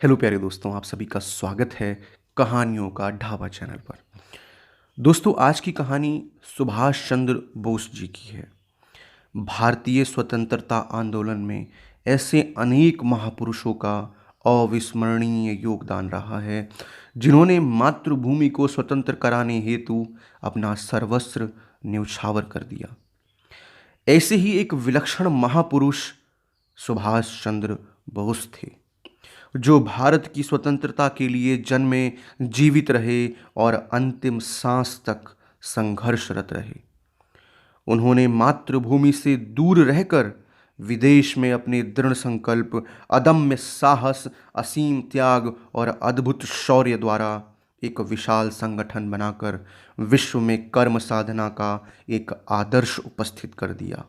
Hello प्यारे दोस्तों, आप सभी का स्वागत है कहानियों का ढाबा चैनल पर। दोस्तों, आज की कहानी सुभाष चंद्र बोस जी की है। भारतीय स्वतंत्रता आंदोलन में ऐसे अनेक महापुरुषों का अविस्मरणीय योगदान रहा है, जिन्होंने मातृभूमि को स्वतंत्र कराने हेतु अपना सर्वस्व न्यौछावर कर दिया। ऐसे ही एक विलक्षण महापुरुष सुभाष चंद्र बोस थे, जो भारत की स्वतंत्रता के लिए जन्मे, जीवित रहे और अंतिम सांस तक संघर्षरत रहे। उन्होंने मातृभूमि से दूर रहकर विदेश में अपने दृढ़ संकल्प, अदम्य साहस, असीम त्याग और अद्भुत शौर्य द्वारा एक विशाल संगठन बनाकर विश्व में कर्म साधना का एक आदर्श उपस्थित कर दिया।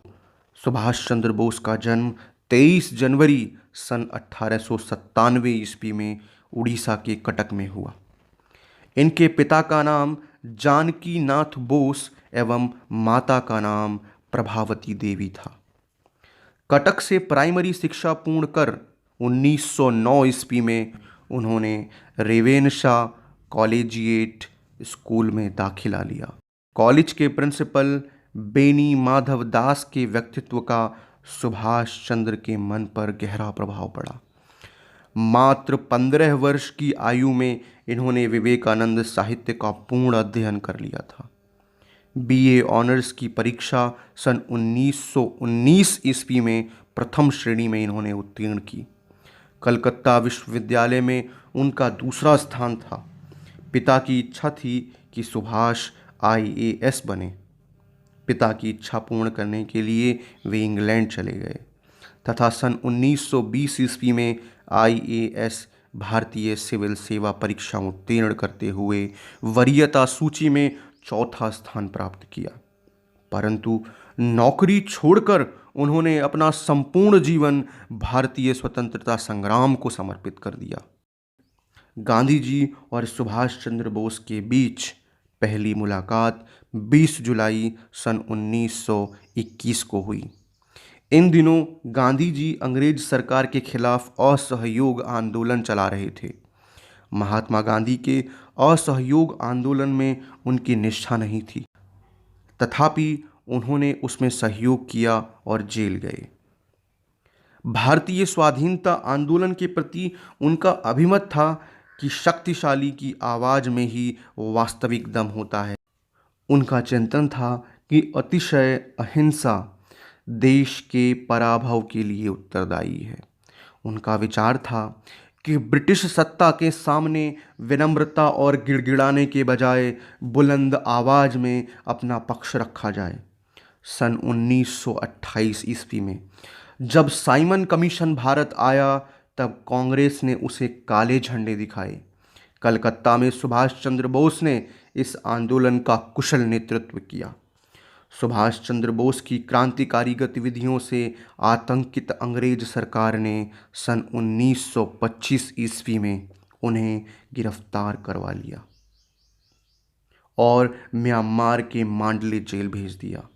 सुभाष चंद्र बोस का जन्म 23 जनवरी सन 1897 ईस्वी में उड़ीसा के कटक में हुआ। इनके पिता का नाम जानकी नाथ बोस एवं माता का नाम प्रभावती देवी था। कटक से प्राइमरी शिक्षा पूर्ण कर 1909 ईस्वी में उन्होंने रेवेनशा कॉलेजिएट स्कूल में दाखिला लिया। कॉलेज के प्रिंसिपल बेनी माधव दास के व्यक्तित्व का सुभाष चंद्र के मन पर गहरा प्रभाव पड़ा। मात्र 15 वर्ष की आयु में इन्होंने विवेकानंद साहित्य का पूर्ण अध्ययन कर लिया था। बीए ऑनर्स की परीक्षा सन 1919 ईस्वी में प्रथम श्रेणी में इन्होंने उत्तीर्ण की। कलकत्ता विश्वविद्यालय में उनका दूसरा स्थान था। पिता की इच्छा थी कि सुभाष आईएएस बने। पिता की इच्छा पूर्ण करने के लिए वे इंग्लैंड चले गए तथा सन 1920 ईस्वी में आईएएस भारतीय सिविल सेवा परीक्षा उत्तीर्ण करते हुए वरीयता सूची में चौथा स्थान प्राप्त किया। परंतु नौकरी छोड़कर उन्होंने अपना संपूर्ण जीवन भारतीय स्वतंत्रता संग्राम को समर्पित कर दिया। गांधी जी और सुभाष चंद्र बोस के बीच पहली मुलाकात 20 जुलाई सन 1921 को हुई। इन दिनों गांधी जी अंग्रेज सरकार के खिलाफ असहयोग आंदोलन चला रहे थे। महात्मा गांधी के असहयोग आंदोलन में उनकी निष्ठा नहीं थी, तथापि उन्होंने उसमें सहयोग किया और जेल गए। भारतीय स्वाधीनता आंदोलन के प्रति उनका अभिमत था कि शक्तिशाली की आवाज में ही वास्तविक दम होता है। उनका चिंतन था कि अतिशय अहिंसा देश के पराभव के लिए उत्तरदायी है। उनका विचार था कि ब्रिटिश सत्ता के सामने विनम्रता और गिड़गिड़ाने के बजाय बुलंद आवाज में अपना पक्ष रखा जाए। सन 1928 ईस्वी में जब साइमन कमीशन भारत आया, तब कांग्रेस ने उसे काले झंडे दिखाए। कलकत्ता में सुभाष चंद्र बोस ने इस आंदोलन का कुशल नेतृत्व किया। सुभाष चंद्र बोस की क्रांतिकारी गतिविधियों से आतंकित अंग्रेज सरकार ने सन 1925 ईस्वी में उन्हें गिरफ्तार करवा लिया और म्यांमार के मांडले जेल भेज दिया।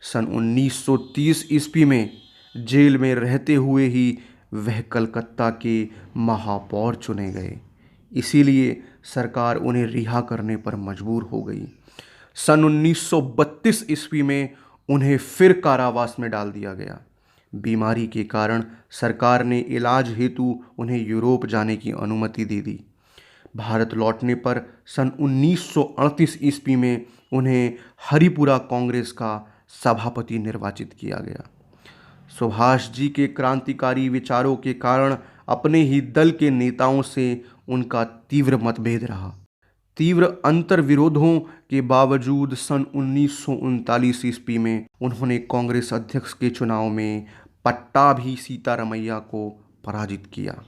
सन 1930 ईस्वी में जेल में रहते हुए ही वह कलकत्ता के महापौर चुने गए। इसीलिए सरकार उन्हें रिहा करने पर मजबूर हो गई। सन 1932 ईस्वी में उन्हें फिर कारावास में डाल दिया गया। बीमारी के कारण सरकार ने इलाज हेतु उन्हें यूरोप जाने की अनुमति दे दी। भारत लौटने पर सन 1938 ईस्वी में उन्हें हरिपुरा कांग्रेस का सभापति निर्वाचित किया गया। सुभाष जी के क्रांतिकारी विचारों के कारण अपने ही दल के नेताओं से उनका तीव्र मतभेद रहा। तीव्र अंतर्विरोधों के बावजूद सन 1939 ईस्वी में उन्होंने कांग्रेस अध्यक्ष के चुनाव में पट्टाभी सीतारमैया को पराजित किया।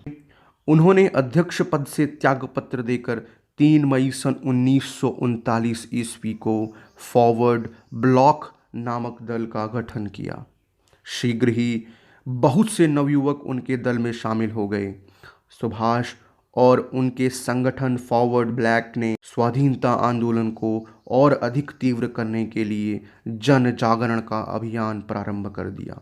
उन्होंने अध्यक्ष पद से त्यागपत्र देकर 3 मई सन 1939 ईस्वी को फॉरवर्ड ब्लॉक नामक दल का गठन किया। शीघ्र ही बहुत से नवयुवक उनके दल में शामिल हो गए। सुभाष और उनके संगठन फॉरवर्ड ब्लैक ने स्वाधीनता आंदोलन को और अधिक तीव्र करने के लिए जन जागरण का अभियान प्रारंभ कर दिया।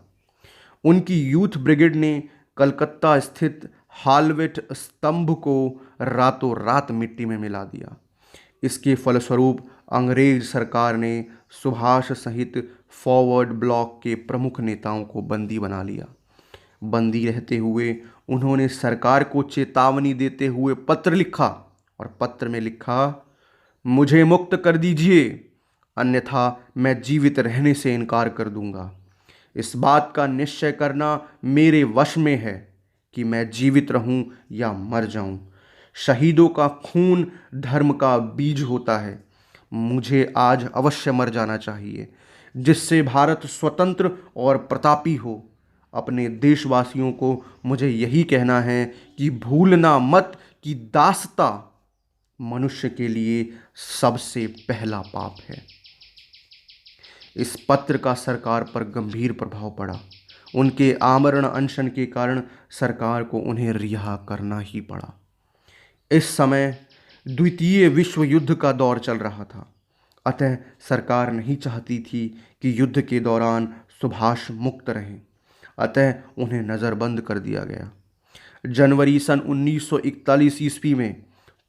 उनकी यूथ ब्रिगेड ने कलकत्ता स्थित हालवेट स्तंभ को रातों रात मिट्टी में मिला दिया। इसके फलस्वरूप अंग्रेज सरकार ने सुभाष सहित फॉरवर्ड ब्लॉक के प्रमुख नेताओं को बंदी बना लिया। बंदी रहते हुए उन्होंने सरकार को चेतावनी देते हुए पत्र लिखा और पत्र में लिखा, मुझे मुक्त कर दीजिए, अन्यथा मैं जीवित रहने से इनकार कर दूंगा। इस बात का निश्चय करना मेरे वश में है कि मैं जीवित रहूं या मर जाऊं। शहीदों का खून धर्म का बीज होता है। मुझे आज अवश्य मर जाना चाहिए, जिससे भारत स्वतंत्र और प्रतापी हो। अपने देशवासियों को मुझे यही कहना है कि भूलना मत कि दासता मनुष्य के लिए सबसे पहला पाप है। इस पत्र का सरकार पर गंभीर प्रभाव पड़ा। उनके आमरण अनशन के कारण सरकार को उन्हें रिहा करना ही पड़ा। इस समय द्वितीय विश्व युद्ध का दौर चल रहा था, अतः सरकार नहीं चाहती थी कि युद्ध के दौरान सुभाष मुक्त रहें, अतः उन्हें नज़रबंद कर दिया गया। जनवरी सन 1941 ईस्वी में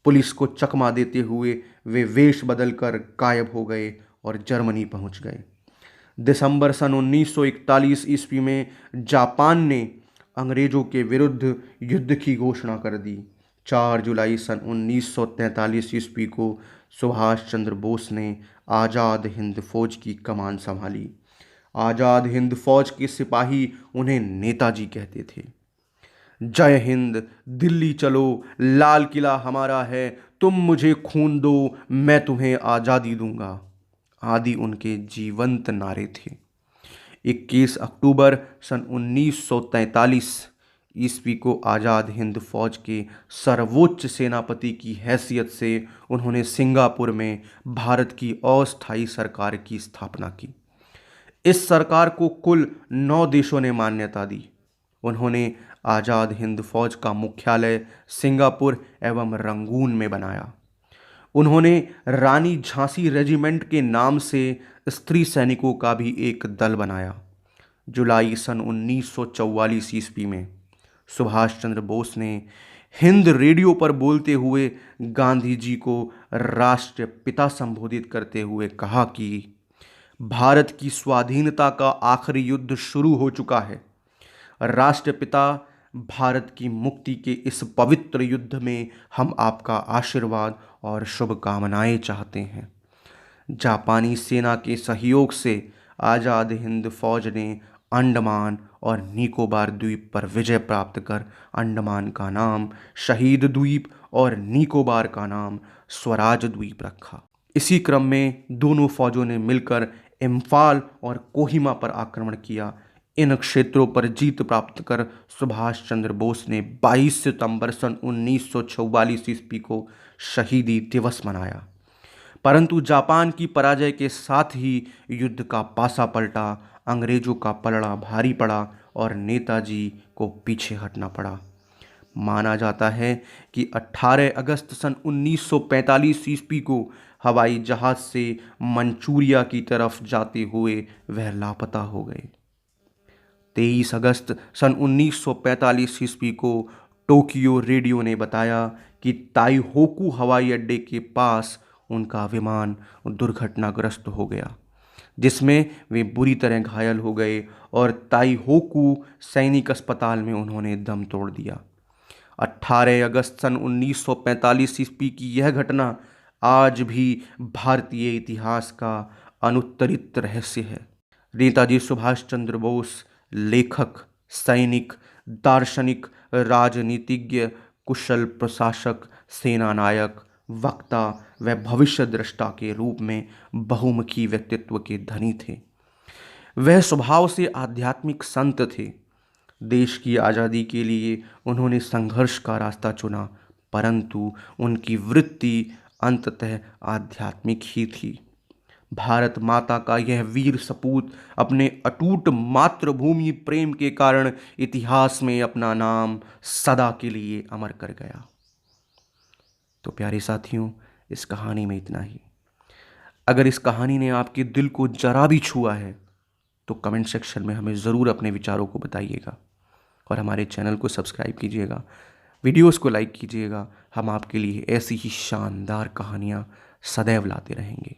पुलिस को चकमा देते हुए वे वेश बदलकर गायब हो गए और जर्मनी पहुंच गए। दिसंबर सन 1941 ईस्वी में जापान ने अंग्रेजों के विरुद्ध युद्ध की घोषणा कर दी। 4 जुलाई सन 1943 ईस्वी को सुभाष चंद्र बोस ने आज़ाद हिंद फौज की कमान संभाली। आज़ाद हिंद फौज के सिपाही उन्हें नेताजी कहते थे। जय हिंद, दिल्ली चलो, लाल किला हमारा है, तुम मुझे खून दो, मैं तुम्हें आज़ादी दूंगा आदि उनके जीवंत नारे थे। 21 अक्टूबर सन 1943 ईस्वी को आज़ाद हिंद फौज के सर्वोच्च सेनापति की हैसियत से उन्होंने सिंगापुर में भारत की अस्थायी सरकार की स्थापना की। इस सरकार को कुल 9 देशों ने मान्यता दी। उन्होंने आज़ाद हिंद फौज का मुख्यालय सिंगापुर एवं रंगून में बनाया। उन्होंने रानी झांसी रेजिमेंट के नाम से स्त्री सैनिकों का भी एक दल बनाया। जुलाई सन 1944 ईस्वी में सुभाष चंद्र बोस ने हिंद रेडियो पर बोलते हुए गांधी जी को राष्ट्रपिता संबोधित करते हुए कहा कि भारत की स्वाधीनता का आखिरी युद्ध शुरू हो चुका है। राष्ट्रपिता, भारत की मुक्ति के इस पवित्र युद्ध में हम आपका आशीर्वाद और शुभकामनाएं चाहते हैं। जापानी सेना के सहयोग से आज़ाद हिंद फौज ने अंडमान और निकोबार द्वीप पर विजय प्राप्त कर अंडमान का नाम शहीद द्वीप और निकोबार का नाम स्वराज द्वीप रखा। इसी क्रम में दोनों फौजों ने मिलकर इम्फाल और कोहिमा पर आक्रमण किया। इन क्षेत्रों पर जीत प्राप्त कर सुभाष चंद्र बोस ने 22 सितंबर सन 1944 ईस्वी को शहीदी दिवस मनाया। परंतु जापान की पराजय के साथ ही युद्ध का पासा पलटा, अंग्रेजों का पलड़ा भारी पड़ा और नेताजी को पीछे हटना पड़ा। माना जाता है कि 18 अगस्त सन 1945 ईस्वी को हवाई जहाज से मंचूरिया की तरफ जाते हुए वह लापता हो गए। 23 अगस्त सन 1945 ईस्वी को टोक्यो रेडियो ने बताया कि ताइहोकू हवाई अड्डे के पास उनका विमान दुर्घटनाग्रस्त हो गया, जिसमें वे बुरी तरह घायल हो गए और ताइहोकू सैनिक अस्पताल में उन्होंने दम तोड़ दिया। 18 अगस्त सन 1945 ईस्वी की यह घटना आज भी भारतीय इतिहास का अनुत्तरित रहस्य है। नेताजी सुभाष चंद्र बोस लेखक, सैनिक, दार्शनिक, राजनीतिज्ञ, कुशल प्रशासक, सेना नायक, वक्ता व भविष्य दृष्टा के रूप में बहुमुखी व्यक्तित्व के धनी थे। वह स्वभाव से आध्यात्मिक संत थे। देश की आज़ादी के लिए उन्होंने संघर्ष का रास्ता चुना, परंतु उनकी वृत्ति अंततः आध्यात्मिक ही थी। भारत माता का यह वीर सपूत अपने अटूट मातृभूमि प्रेम के कारण इतिहास में अपना नाम सदा के लिए अमर कर गया। तो प्यारे साथियों, इस कहानी में इतना ही। अगर इस कहानी ने आपके दिल को जरा भी छुआ है तो कमेंट सेक्शन में हमें ज़रूर अपने विचारों को बताइएगा और हमारे चैनल को सब्सक्राइब कीजिएगा वीडियोस को लाइक कीजिएगा। हम आपके लिए ऐसी ही शानदार कहानियाँ सदैव लाते रहेंगे।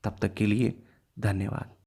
तब तक के लिए धन्यवाद।